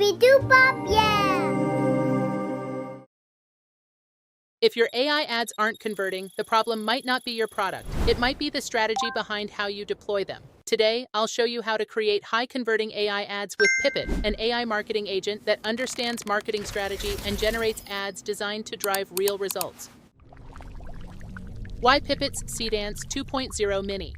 Doobie-doo-bop, yeah! If your AI ads aren't converting, the problem might not be your product. It might be the strategy behind how you deploy them. Today, I'll show you how to create high-converting AI ads with Pippit, an AI marketing agent that understands marketing strategy and generates ads designed to drive real results. Why Pippit's Seedance 2.0 Mini?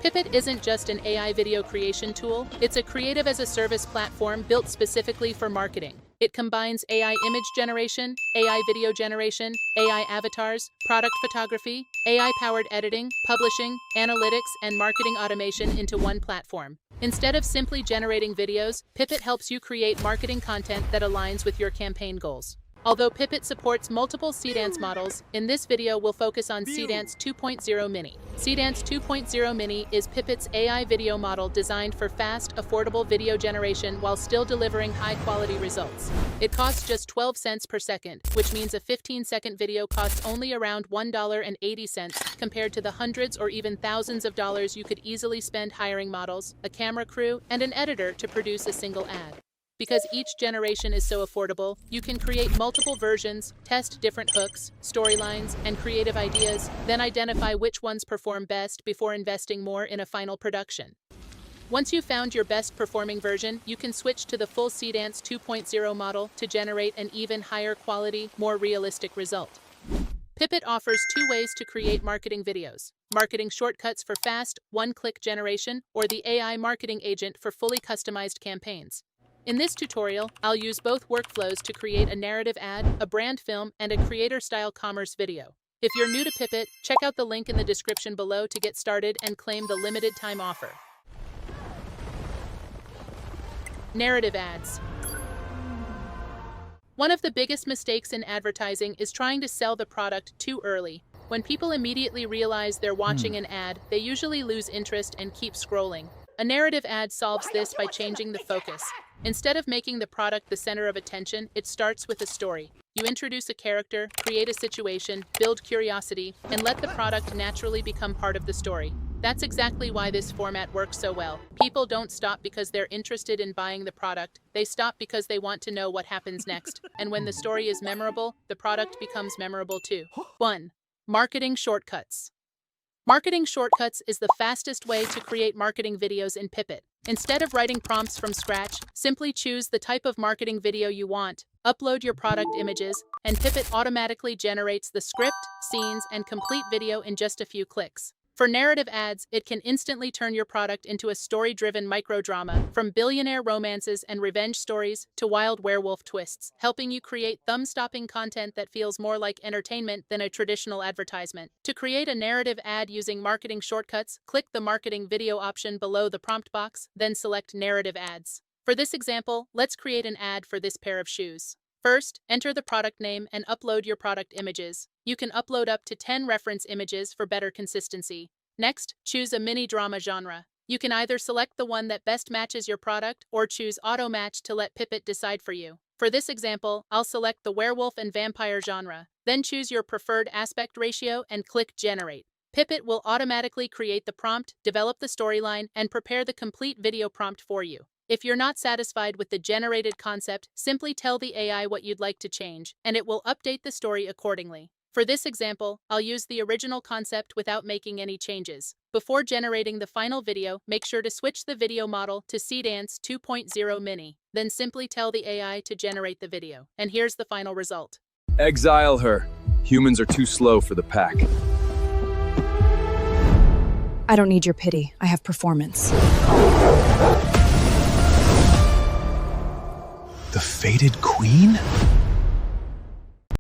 Pippit isn't just an AI video creation tool, it's a creative-as-a-service platform built specifically for marketing. It combines AI image generation, AI video generation, AI avatars, product photography, AI-powered editing, publishing, analytics, and marketing automation into one platform. Instead of simply generating videos, Pippit helps you create marketing content that aligns with your campaign goals. Although Pippit supports multiple Seedance models, in this video we'll focus on Seedance 2.0 Mini. Seedance 2.0 Mini is Pippit's AI video model designed for fast, affordable video generation while still delivering high-quality results. It costs just 12 cents per second, which means a 15-second video costs only around $1.80 compared to the hundreds or even thousands of dollars you could easily spend hiring models, a camera crew, and an editor to produce a single ad. Because each generation is so affordable, you can create multiple versions, test different hooks, storylines, and creative ideas, then identify which ones perform best before investing more in a final production. Once you've found your best performing version, you can switch to the full Seedance 2.0 model to generate an even higher quality, more realistic result. Pippit offers two ways to create marketing videos: marketing shortcuts for fast, one-click generation, or the AI marketing agent for fully customized campaigns. In this tutorial, I'll use both workflows to create a narrative ad, a brand film, and a creator-style commerce video. If you're new to Pippit, check out the link in the description below to get started and claim the limited time offer. Narrative ads. One of the biggest mistakes in advertising is trying to sell the product too early. When people immediately realize they're watching an ad, they usually lose interest and keep scrolling. A narrative ad solves this by changing the focus. Instead of making the product the center of attention, it starts with a story. You introduce a character, create a situation, build curiosity, and let the product naturally become part of the story. That's exactly why this format works so well. People don't stop because they're interested in buying the product. They stop because they want to know what happens next. And when the story is memorable, the product becomes memorable too. 1. Marketing shortcuts. Marketing shortcuts is the fastest way to create marketing videos in Pippit. Instead of writing prompts from scratch, simply choose the type of marketing video you want, upload your product images, and Pippit automatically generates the script, scenes, and complete video in just a few clicks. For narrative ads, it can instantly turn your product into a story-driven microdrama, from billionaire romances and revenge stories to wild werewolf twists, helping you create thumb-stopping content that feels more like entertainment than a traditional advertisement. To create a narrative ad using marketing shortcuts, click the marketing video option below the prompt box, then select narrative ads. For this example, let's create an ad for this pair of shoes. First, enter the product name and upload your product images. You can upload up to 10 reference images for better consistency. Next, choose a mini drama genre. You can either select the one that best matches your product or choose auto match to let Pippit decide for you. For this example, I'll select the werewolf and vampire genre. Then choose your preferred aspect ratio and click Generate. Pippit will automatically create the prompt, develop the storyline, and prepare the complete video prompt for you. If you're not satisfied with the generated concept, simply tell the AI what you'd like to change, and it will update the story accordingly. For this example, I'll use the original concept without making any changes. Before generating the final video, make sure to switch the video model to Seedance 2.0 Mini. Then simply tell the AI to generate the video. And here's the final result. Exile her. Humans are too slow for the pack. I don't need your pity. I have performance. The fated queen?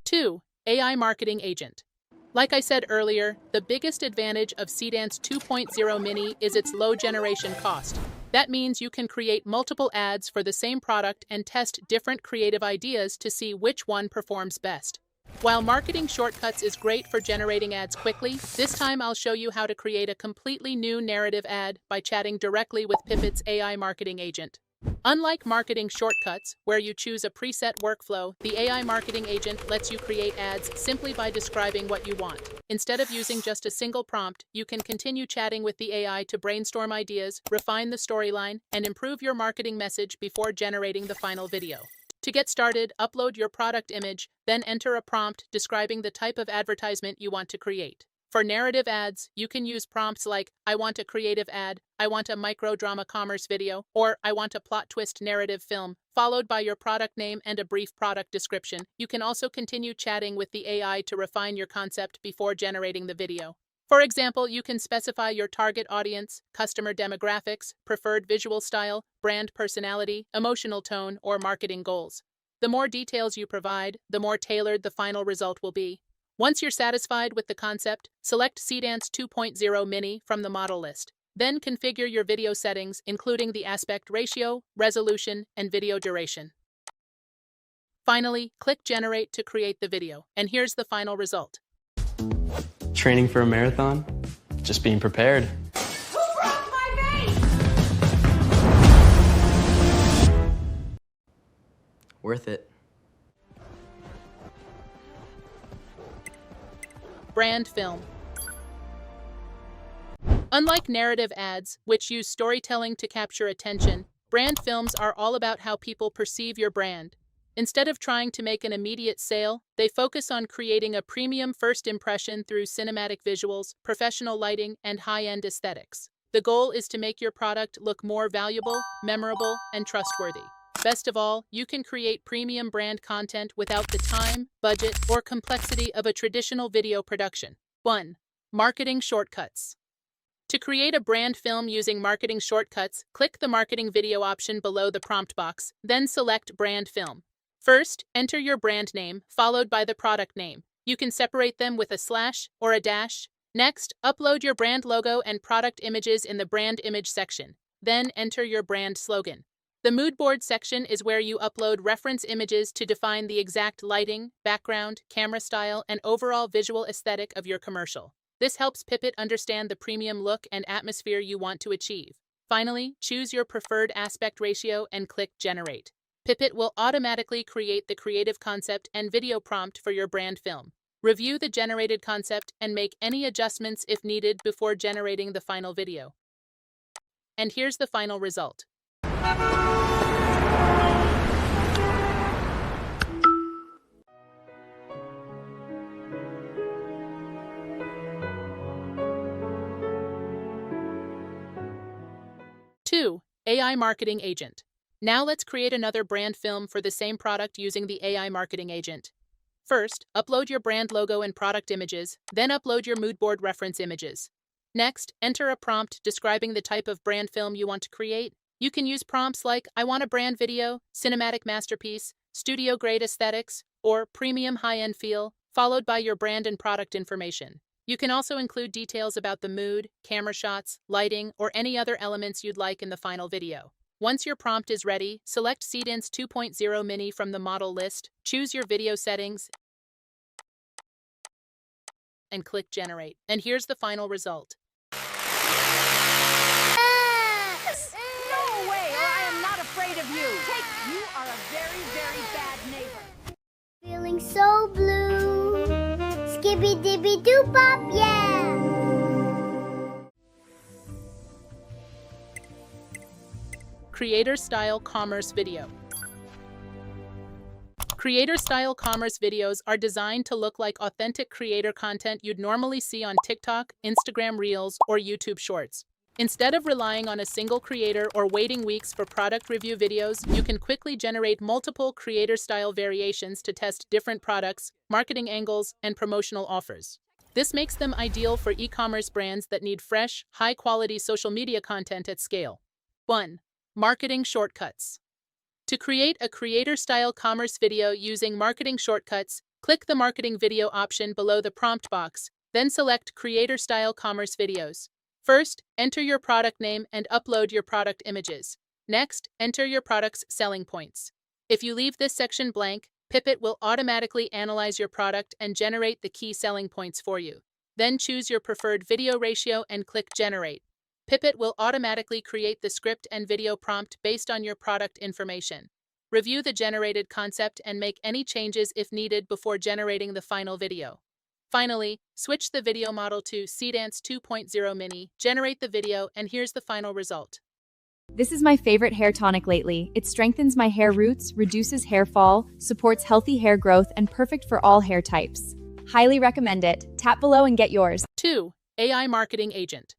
2. AI marketing agent. Like I said earlier, the biggest advantage of Seedance 2.0 Mini is its low generation cost. That means you can create multiple ads for the same product and test different creative ideas to see which one performs best. While marketing shortcuts is great for generating ads quickly, this time I'll show you how to create a completely new narrative ad by chatting directly with Pippit's AI marketing agent. Unlike marketing shortcuts, where you choose a preset workflow, the AI marketing agent lets you create ads simply by describing what you want. Instead of using just a single prompt, you can continue chatting with the AI to brainstorm ideas, refine the storyline, and improve your marketing message before generating the final video. To get started, upload your product image, then enter a prompt describing the type of advertisement you want to create. For narrative ads, you can use prompts like, I want a creative ad, I want a micro-drama commerce video, or I want a plot twist narrative film, followed by your product name and a brief product description. You can also continue chatting with the AI to refine your concept before generating the video. For example, you can specify your target audience, customer demographics, preferred visual style, brand personality, emotional tone, or marketing goals. The more details you provide, the more tailored the final result will be. Once you're satisfied with the concept, select Seedance 2.0 Mini from the model list. Then configure your video settings, including the aspect ratio, resolution, and video duration. Finally, click Generate to create the video, and here's the final result. Training for a marathon? Just being prepared. Who broke my vase? Worth it. Brand film. Unlike narrative ads, which use storytelling to capture attention, brand films are all about how people perceive your brand. Instead of trying to make an immediate sale, they focus on creating a premium first impression through cinematic visuals, professional lighting, and high-end aesthetics. The goal is to make your product look more valuable, memorable, and trustworthy. Best of all, you can create premium brand content without the time, budget, or complexity of a traditional video production. 1. Marketing shortcuts. To create a brand film using marketing shortcuts, click the marketing video option below the prompt box, then select brand film. First, enter your brand name, followed by the product name. You can separate them with a slash or a dash. Next, upload your brand logo and product images in the brand image section. Then enter your brand slogan. The mood board section is where you upload reference images to define the exact lighting, background, camera style, and overall visual aesthetic of your commercial. This helps Pippit understand the premium look and atmosphere you want to achieve. Finally, choose your preferred aspect ratio and click Generate. Pippit will automatically create the creative concept and video prompt for your brand film. Review the generated concept and make any adjustments if needed before generating the final video. And here's the final result. Two, AI Marketing Agent. Now let's create another brand film for the same product using the AI Marketing Agent. First, upload your brand logo and product images, then upload your mood board reference images. Next, enter a prompt describing the type of brand film you want to create. You can use prompts like, I want a brand video, cinematic masterpiece, studio-grade aesthetics, or premium high-end feel, followed by your brand and product information. You can also include details about the mood, camera shots, lighting, or any other elements you'd like in the final video. Once your prompt is ready, select Seedance 2.0 Mini from the model list, choose your video settings, and click Generate. And here's the final result. No way, or I am not afraid of you. You are a very, very bad neighbor. Feeling so blue. Skibby dibby doo pop, yeah. Creator-style commerce video. Creator-style commerce videos are designed to look like authentic creator content you'd normally see on TikTok, Instagram Reels, or YouTube Shorts. Instead of relying on a single creator or waiting weeks for product review videos, you can quickly generate multiple creator-style variations to test different products, marketing angles, and promotional offers. This makes them ideal for e-commerce brands that need fresh, high-quality social media content at scale. 1. Marketing shortcuts. To create a creator-style commerce video using marketing shortcuts, click the marketing video option below the prompt box, then select creator-style commerce videos. First, enter your product name and upload your product images. Next, enter your product's selling points. If you leave this section blank, Pippit will automatically analyze your product and generate the key selling points for you. Then choose your preferred video ratio and click Generate. Pippit will automatically create the script and video prompt based on your product information. Review the generated concept and make any changes if needed before generating the final video. Finally, switch the video model to Seedance 2.0 Mini, generate the video, and here's the final result. This is my favorite hair tonic lately. It strengthens my hair roots, reduces hair fall, supports healthy hair growth, and perfect for all hair types. Highly recommend it. Tap below and get yours. 2. AI Marketing Agent.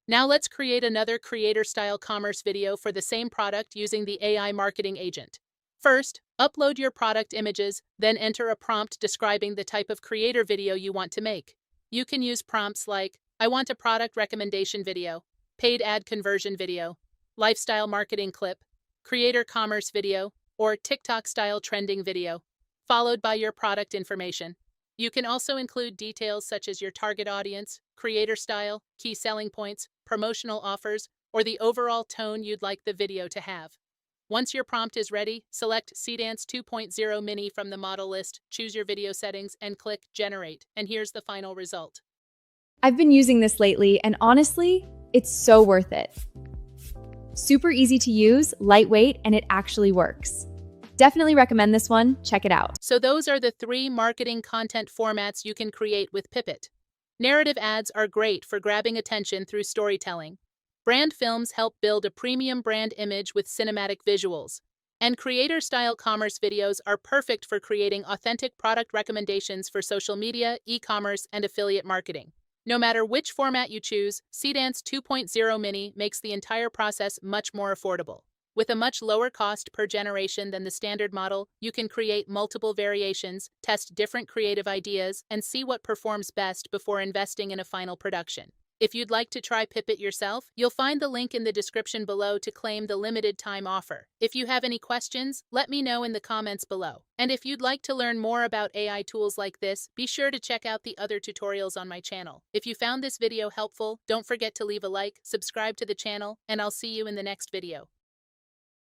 Now let's create another creator-style commerce video for the same product using the AI Marketing Agent. First, upload your product images, then enter a prompt describing the type of creator video you want to make. You can use prompts like, I want a product recommendation video, paid ad conversion video, lifestyle marketing clip, creator commerce video, or TikTok-style trending video, followed by your product information. You can also include details such as your target audience, creator style, key selling points, promotional offers, or the overall tone you'd like the video to have. Once your prompt is ready, select Seedance 2.0 Mini from the model list, choose your video settings, and click Generate. And here's the final result. I've been using this lately, and honestly, it's so worth it. Super easy to use, lightweight, and it actually works. Definitely recommend this one. Check it out. So those are the 3 marketing content formats you can create with Pippit. Narrative ads are great for grabbing attention through storytelling. Brand films help build a premium brand image with cinematic visuals. And creator-style commerce videos are perfect for creating authentic product recommendations for social media, e-commerce, and affiliate marketing. No matter which format you choose, Seedance 2.0 Mini makes the entire process much more affordable. With a much lower cost per generation than the standard model, you can create multiple variations, test different creative ideas, and see what performs best before investing in a final production. If you'd like to try Pippit yourself, you'll find the link in the description below to claim the limited time offer. If you have any questions, let me know in the comments below. And if you'd like to learn more about AI tools like this, be sure to check out the other tutorials on my channel. If you found this video helpful, don't forget to leave a like, subscribe to the channel, and I'll see you in the next video.